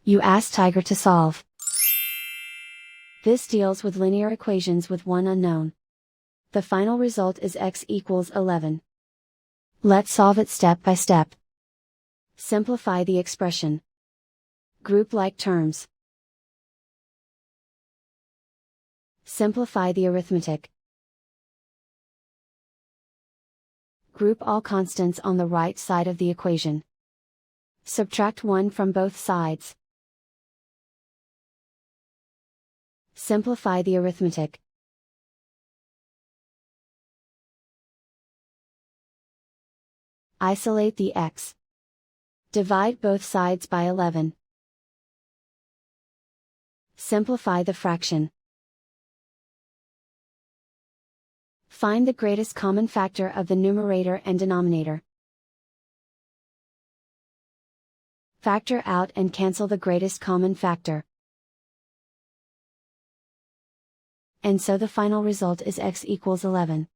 You ask Tiger to solve. This deals with linear equations with one unknown. The final result is x equals 11. Let's solve it step by step. Simplify the expression. Group like terms. Simplify the arithmetic. Group all constants on the right side of the equation. Subtract 1 from both sides. Simplify the arithmetic. Isolate the x. Divide both sides by 11. Simplify the fraction. Find the greatest common factor of the numerator and denominator. Factor out and cancel the greatest common factor. And so the final result is x equals 11.